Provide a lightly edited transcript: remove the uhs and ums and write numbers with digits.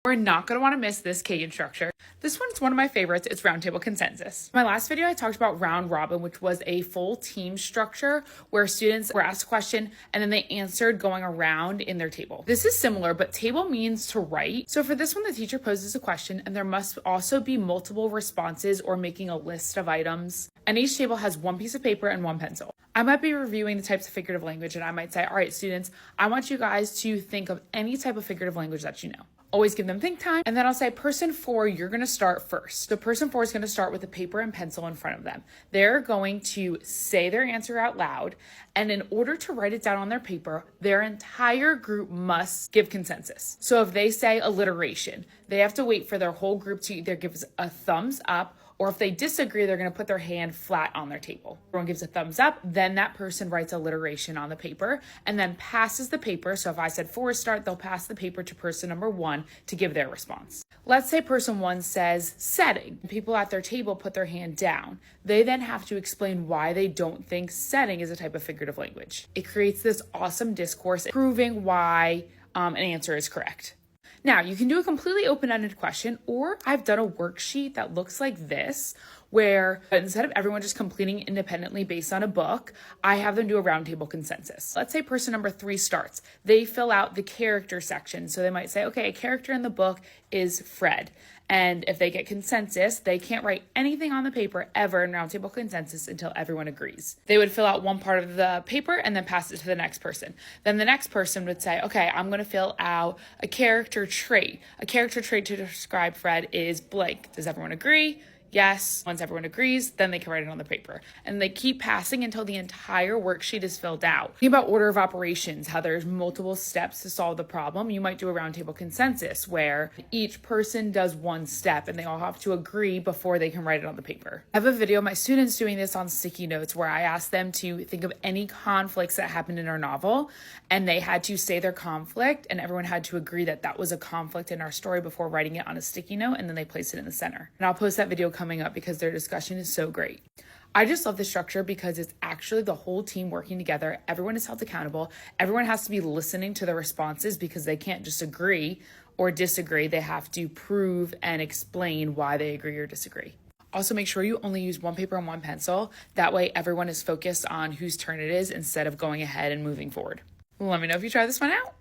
We're not going to want to miss this Kagan structure. This one's one of my favorites. It's roundtable consensus. My last video, I talked about round robin, which was a full team structure where students were asked a question and then they answered going around in their table. This is similar, but table means to write. So for this one, the teacher poses a question and there must also be multiple responses or making a list of items. And each table has one piece of paper and one pencil. I might be reviewing the types of figurative language and I might say, all right, students, I want you guys to think of any type of figurative language that you know. Always give them think time. And then I'll say, person 4, you're going to start first. So person 4 is going to start with a paper and pencil in front of them. They're going to say their answer out loud. And in order to write it down on their paper, their entire group must give consensus. So if they say alliteration, they have to wait for their whole group to either give a thumbs up, or if they disagree, they're going to put their hand flat on their table. Everyone gives a thumbs up, then that person writes alliteration on the paper and then passes the paper. So if I said 4 start, they'll pass the paper to person number 1 to give their response. Let's say person 1 says setting. People at their table put their hand down. They then have to explain why they don't think setting is a type of figurative language. It creates this awesome discourse proving why an answer is correct. Now, you can do a completely open-ended question, or I've done a worksheet that looks like this, where instead of everyone just completing independently based on a book, I have them do a roundtable consensus. Let's say person number 3 starts. They fill out the character section. So they might say, okay, a character in the book is Fred. And if they get consensus, they can't write anything on the paper ever in roundtable consensus until everyone agrees. They would fill out one part of the paper and then pass it to the next person. Then the next person would say, okay, I'm going to fill out a character trait. A character trait to describe Fred is blank. Does everyone agree? Yes. Once everyone agrees, then they can write it on the paper. And they keep passing until the entire worksheet is filled out. Think about order of operations, how there's multiple steps to solve the problem. You might do a roundtable consensus where each person does one step and they all have to agree before they can write it on the paper. I have a video of my students doing this on sticky notes where I asked them to think of any conflicts that happened in our novel and they had to say their conflict and everyone had to agree that that was a conflict in our story before writing it on a sticky note, and then they placed it in the center. And I'll post that video coming up because their discussion is so great. I just love the structure because it's actually the whole team working together. Everyone is held accountable. Everyone has to be listening to the responses because they can't just agree or disagree. They have to prove and explain why they agree or disagree. Also, make sure you only use one paper and one pencil. That way everyone is focused on whose turn it is instead of going ahead and moving forward. Let me know if you try this one out.